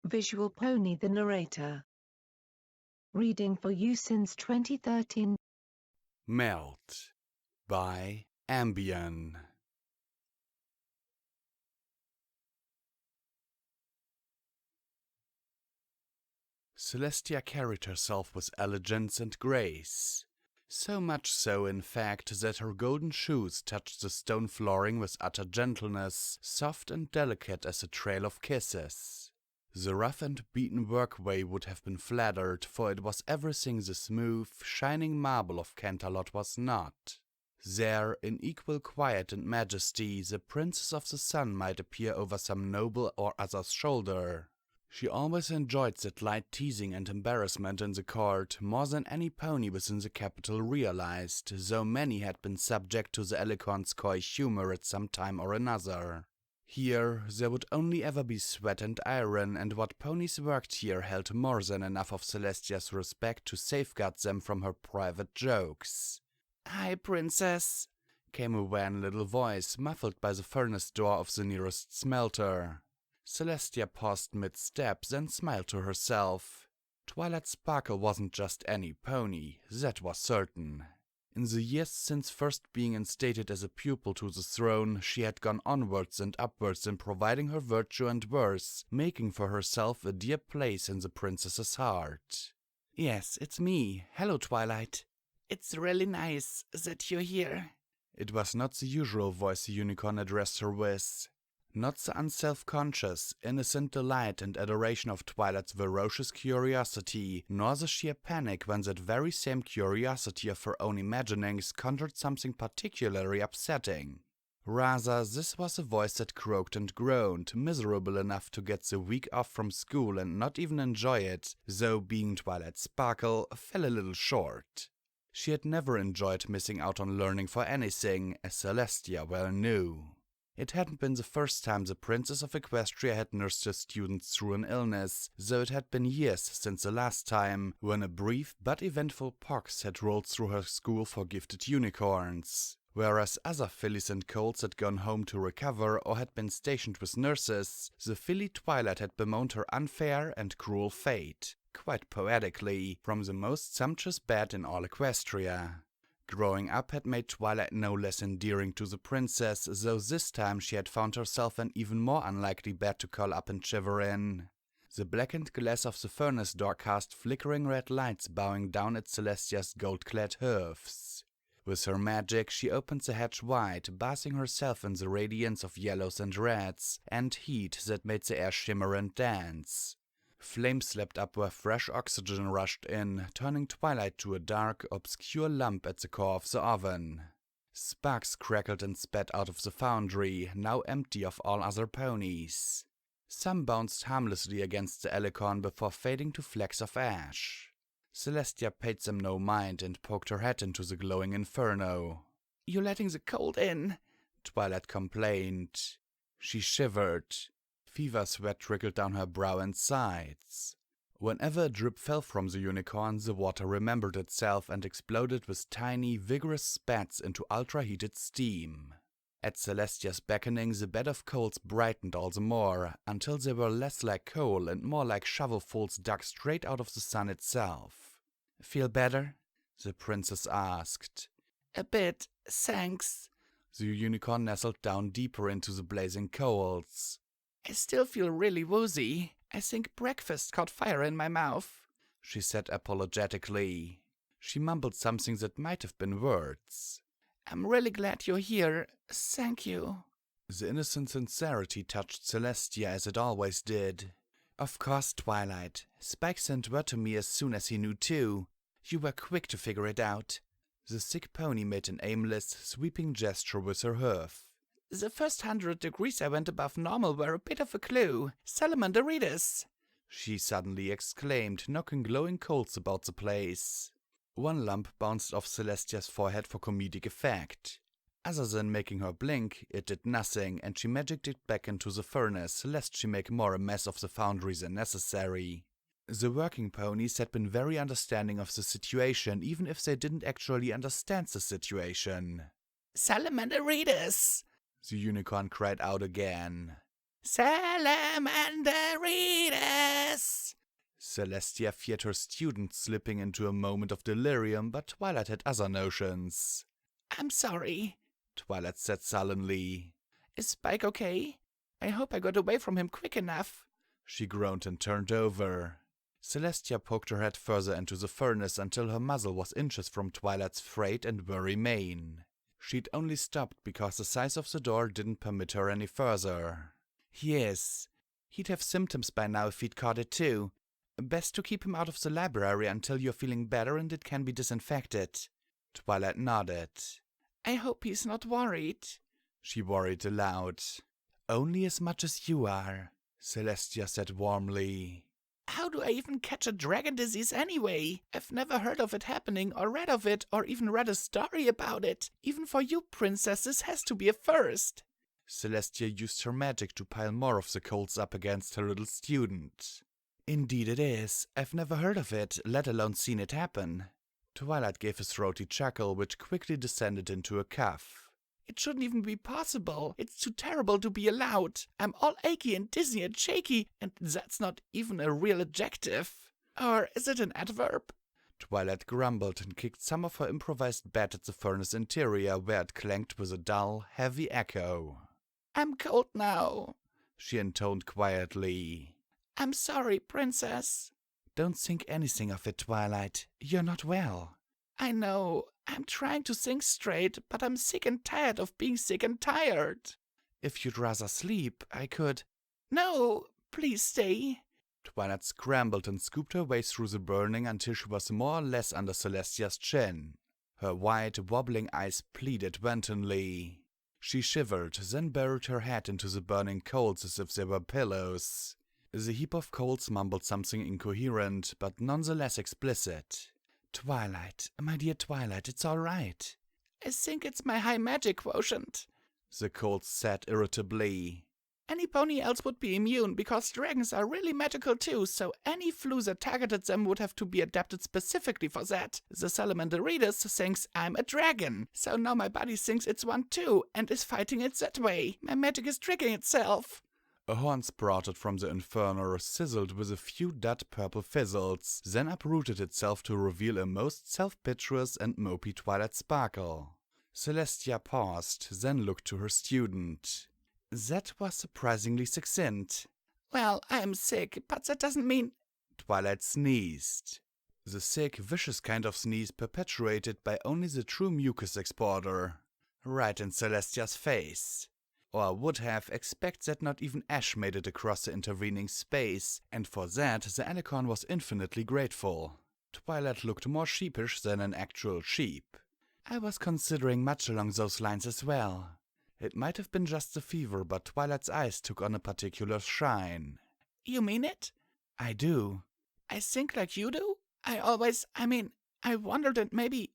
VisualPony the narrator. Reading for you since 2013. Melt by Ambion. Celestia carried herself with elegance and grace. So much so, in fact, that her golden shoes touched the stone flooring with utter gentleness, soft and delicate as a trail of kisses. The rough and beaten workway would have been flattered, for it was everything the smooth, shining marble of Canterlot was not. There, in equal quiet and majesty, the Princess of the Sun might appear over some noble or other's shoulder. She always enjoyed that light teasing and embarrassment in the court more than any pony within the capital realized, though many had been subject to the Alicorn's coy humor at some time or another. Here, there would only ever be sweat and iron, and what ponies worked here held more than enough of Celestia's respect to safeguard them from her private jokes. "Hi, Princess," came a wan little voice, muffled by the furnace door of the nearest smelter. Celestia paused mid-step, then smiled to herself. Twilight Sparkle wasn't just any pony, that was certain. In the years since first being instated as a pupil to the throne, she had gone onwards and upwards in providing her virtue and worth, making for herself a dear place in the princess's heart. "Yes, it's me. Hello, Twilight." "It's really nice that you're here." It was not the usual voice the unicorn addressed her with. Not the unself-conscious, innocent delight and adoration of Twilight's ferocious curiosity, nor the sheer panic when that very same curiosity of her own imaginings conjured something particularly upsetting. Rather, this was a voice that croaked and groaned, miserable enough to get the week off from school and not even enjoy it, though being Twilight Sparkle fell a little short. She had never enjoyed missing out on learning for anything, as Celestia well knew. It hadn't been the first time the Princess of Equestria had nursed her students through an illness, though it had been years since the last time, when a brief but eventful pox had rolled through her school for gifted unicorns. Whereas other fillies and colts had gone home to recover or had been stationed with nurses, the filly Twilight had bemoaned her unfair and cruel fate, quite poetically, from the most sumptuous bed in all Equestria. Growing up had made Twilight no less endearing to the princess, though this time she had found herself an even more unlikely bed to curl up and shiver in. The blackened glass of the furnace door cast flickering red lights bowing down at Celestia's gold-clad hoofs. With her magic, she opened the hatch wide, bathing herself in the radiance of yellows and reds, and heat that made the air shimmer and dance. Flames leapt up where fresh oxygen rushed in, turning Twilight to a dark, obscure lump at the core of the oven. Sparks crackled and spat out of the foundry, now empty of all other ponies. Some bounced harmlessly against the Alicorn before fading to flecks of ash. Celestia paid them no mind and poked her head into the glowing inferno. "You're letting the cold in," Twilight complained. She shivered. Fever sweat trickled down her brow and sides. Whenever a drip fell from the unicorn, the water remembered itself and exploded with tiny, vigorous spats into ultra-heated steam. At Celestia's beckoning, the bed of coals brightened all the more, until they were less like coal and more like shovelfuls dug straight out of the sun itself. "Feel better?" the princess asked. "A bit, thanks." The unicorn nestled down deeper into the blazing coals. "I still feel really woozy. I think breakfast caught fire in my mouth," she said apologetically. She mumbled something that might have been words. "I'm really glad you're here. Thank you." The innocent sincerity touched Celestia as it always did. "Of course, Twilight. Spike sent word to me as soon as he knew too. You were quick to figure it out." The sick pony made an aimless, sweeping gesture with her hoof. "The first 100 degrees I went above normal were a bit of a clue. Salamanderitis!" she suddenly exclaimed, knocking glowing coals about the place. One lump bounced off Celestia's forehead for comedic effect. Other than making her blink, it did nothing, and she magicked it back into the furnace, lest she make more a mess of the foundry than necessary. The working ponies had been very understanding of the situation, even if they didn't actually understand the situation. "Salamanderitis!" the unicorn cried out again. "Salamanderitis!" Celestia feared her student slipping into a moment of delirium, but Twilight had other notions. I'm sorry, Twilight said sullenly. Is Spike okay? I hope I got away from him quick enough. She groaned and turned over. Celestia poked her head further into the furnace until her muzzle was inches from Twilight's frayed and worry mane. She'd only stopped because the size of the door didn't permit her any further. Yes, he'd have symptoms by now if he'd caught it too. Best to keep him out of the library until you're feeling better and it can be disinfected. Twilight nodded. I hope he's not worried, she worried aloud. Only as much as you are, Celestia said warmly. How do I even catch a dragon disease anyway? I've never heard of it happening or read of it or even read a story about it. Even for you, princess, this has to be a first. Celestia used her magic to pile more of the colds up against her little student. Indeed it is. I've never heard of it, let alone seen it happen. Twilight gave a throaty chuckle, which quickly descended into a cough. It shouldn't even be possible. It's too terrible to be allowed. I'm all achy and dizzy and shaky, and that's not even a real adjective. Or is it an adverb? Twilight grumbled and kicked some of her improvised bat at the furnace interior, where it clanked with a dull, heavy echo. I'm cold now, she intoned quietly. I'm sorry, princess. Don't think anything of it, Twilight. You're not well. I know. I'm trying to think straight, but I'm sick and tired of being sick and tired. If you'd rather sleep, I could... No, please stay. Twilight scrambled and scooped her way through the burning until she was more or less under Celestia's chin. Her wide, wobbling eyes pleaded wantonly. She shivered, then buried her head into the burning coals as if they were pillows. The heap of coals mumbled something incoherent, but nonetheless explicit. Twilight, my dear Twilight, it's all right. I think it's my high magic quotient, the coals said irritably. Any pony else would be immune because dragons are really magical too, so any flu that targeted them would have to be adapted specifically for that. The Salamanderidas thinks I'm a dragon, so now my body thinks it's one too and is fighting it that way. My magic is tricking itself. A horn sprouted from the inferno, sizzled with a few dead purple fizzles, then uprooted itself to reveal a most self-piteous and mopey Twilight sparkle. Celestia paused, then looked to her student. That was surprisingly succinct. Well, I am sick, but that doesn't mean... Twilight sneezed. The sick, vicious kind of sneeze perpetuated by only the true mucus exporter. Right in Celestia's face. Or would have expect that not even ash made it across the intervening space, and for that the alicorn was infinitely grateful. Twilight looked more sheepish than an actual sheep. I was considering much along those lines as well. It might have been just the fever, but Twilight's eyes took on a particular shine. You mean it? I do. I think like you do? I wondered and maybe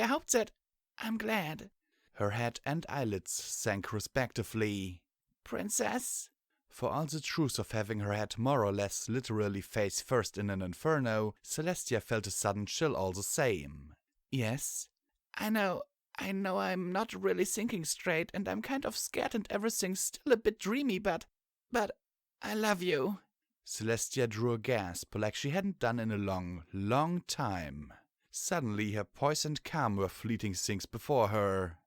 I hoped that... I'm glad. Her head and eyelids sank respectively. Princess? For all the truth of having her head more or less literally face first in an inferno, Celestia felt a sudden chill all the same. Yes? I know I'm not really thinking straight, and I'm kind of scared and everything's still a bit dreamy, but I love you. Celestia drew a gasp like she hadn't done in a long, long time. Suddenly her poise and calm were fleeting things before her.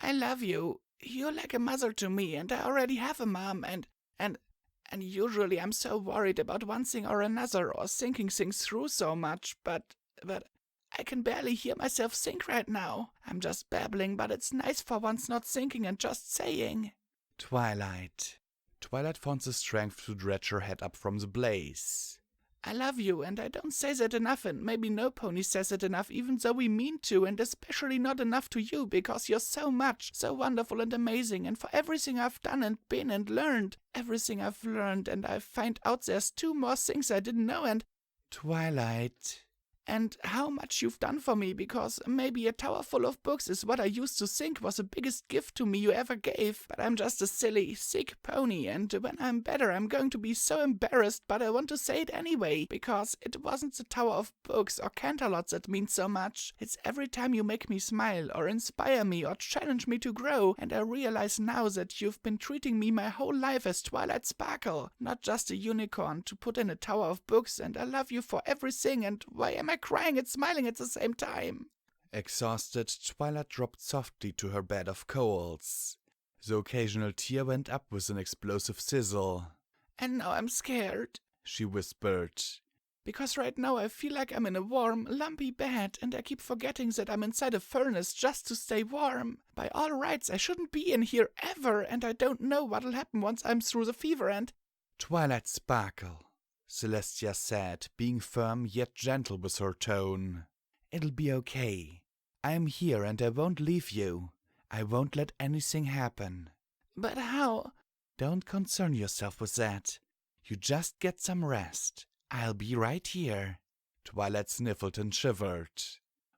I love you. You're like a mother to me, and I already have a mom, and usually I'm so worried about one thing or another, or thinking things through so much, but I can barely hear myself think right now. I'm just babbling, but it's nice for once not thinking and just saying. Twilight. Twilight found the strength to dredge her head up from the blaze. I love you, and I don't say that enough, and maybe no pony says it enough, even though we mean to, and especially not enough to you, because you're so much, so wonderful and amazing, and for everything I've done and been and learned, everything I've learned, and I find out there's 2 more things I didn't know, and... Twilight. and how much you've done for me, because maybe a tower full of books is what I used to think was the biggest gift to me you ever gave, but I'm just a silly, sick pony, and when I'm better I'm going to be so embarrassed, but I want to say it anyway, because it wasn't the tower of books or canterlots that means so much. It's every time you make me smile, or inspire me, or challenge me to grow, and I realize now that you've been treating me my whole life as Twilight Sparkle, not just a unicorn to put in a tower of books, and I love you for everything, and why am I crying and smiling at the same time? Exhausted, Twilight dropped softly to her bed of coals. The occasional tear went up with an explosive sizzle. And now I'm scared, she whispered. Because right now I feel like I'm in a warm, lumpy bed, and I keep forgetting that I'm inside a furnace just to stay warm. By all rights, I shouldn't be in here ever, and I don't know what'll happen once I'm through the fever and— Twilight Sparkle, Celestia said, being firm yet gentle with her tone. It'll be okay. I am here and I won't leave you. I won't let anything happen. But how? Don't concern yourself with that. You just get some rest. I'll be right here. Twilight sniffled and shivered.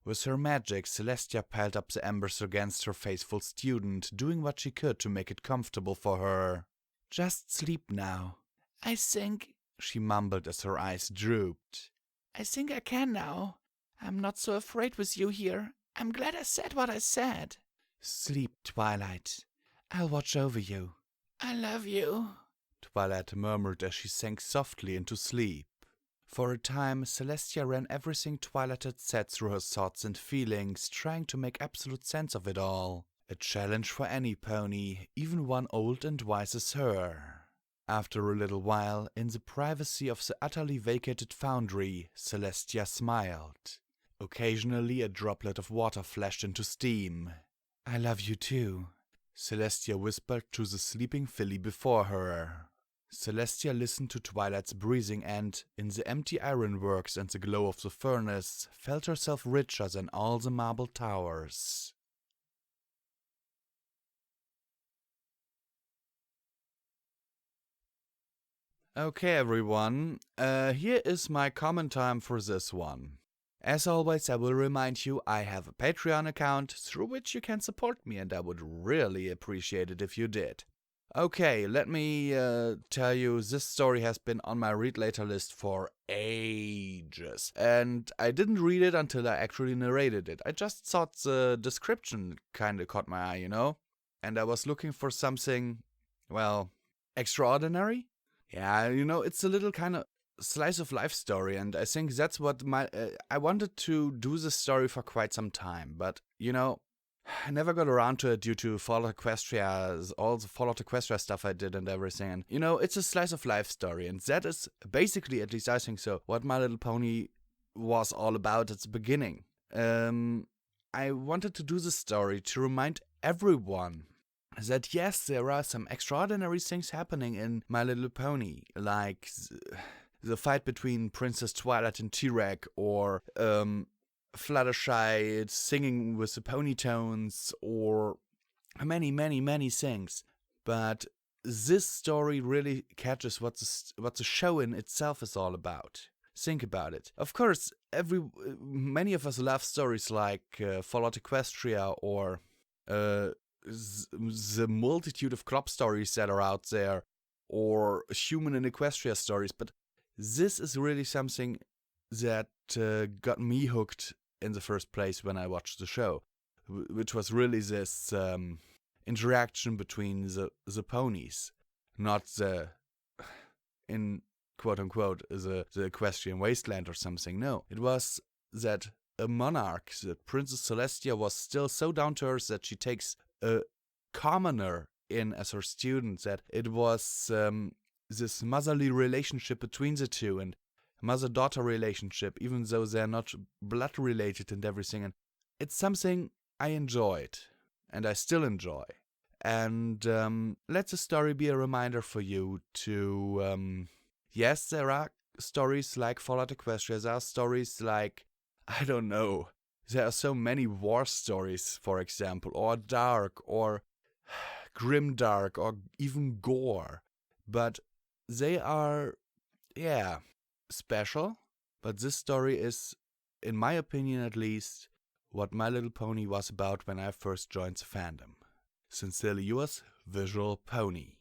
With her magic, Celestia piled up the embers against her faithful student, doing what she could to make it comfortable for her. Just sleep now. I think, she mumbled as her eyes drooped. I think I can now. I'm not so afraid with you here. I'm glad I said what I said. Sleep, Twilight. I'll watch over you. I love you, Twilight murmured as she sank softly into sleep. For a time, Celestia ran everything Twilight had said through her thoughts and feelings, trying to make absolute sense of it all. A challenge for any pony, even one old and wise as her. After a little while, in the privacy of the utterly vacated foundry, Celestia smiled. Occasionally a droplet of water flashed into steam. I love you too, Celestia whispered to the sleeping filly before her. Celestia listened to Twilight's breathing and, in the empty ironworks and the glow of the furnace, felt herself richer than all the marble towers. Okay everyone, here is my comment time for this one. As always, I will remind you I have a Patreon account through which you can support me, and I would really appreciate it if you did. Okay, let me tell you, this story has been on my read later list for ages, and I didn't read it until I actually narrated it. I just thought the description kinda caught my eye, you know? And I was looking for something, well, extraordinary? Yeah, you know, it's a little kind of slice of life story, and I think that's what I wanted to do this story for quite some time, but you know, I never got around to it due to Fallout Equestria, all the Fallout Equestria stuff I did and everything, and you know, it's a slice of life story, and that is basically, at least I think so, what My Little Pony was all about at the beginning. I wanted to do this story to remind everyone that yes, there are some extraordinary things happening in My Little Pony, like the fight between Princess Twilight and T-Rex, or Fluttershy singing with the pony tones, or many, many, many things. But this story really catches what the show in itself is all about. Think about it. Of course, many of us love stories like Fallout Equestria, or the multitude of crop stories that are out there, or Human in Equestria stories, but this is really something that got me hooked in the first place when I watched the show, which was really this interaction between the ponies, not in quote-unquote the equestrian wasteland or something. No, it was that a monarch, that Princess Celestia, was still so down to earth that she takes a commoner in as her student, that it was this motherly relationship between the two, and mother-daughter relationship, even though they're not blood related and everything. And it's something I enjoyed, and I still enjoy. And let the story be a reminder for you to, yes, there are stories like Fallout Equestria, there are stories like, I don't know, there are so many war stories, for example, or dark, or grimdark, or even gore. But they are, yeah, special, but this story is in my opinion at least, what My Little Pony was about when I first joined the fandom. Sincerely yours, Visual Pony.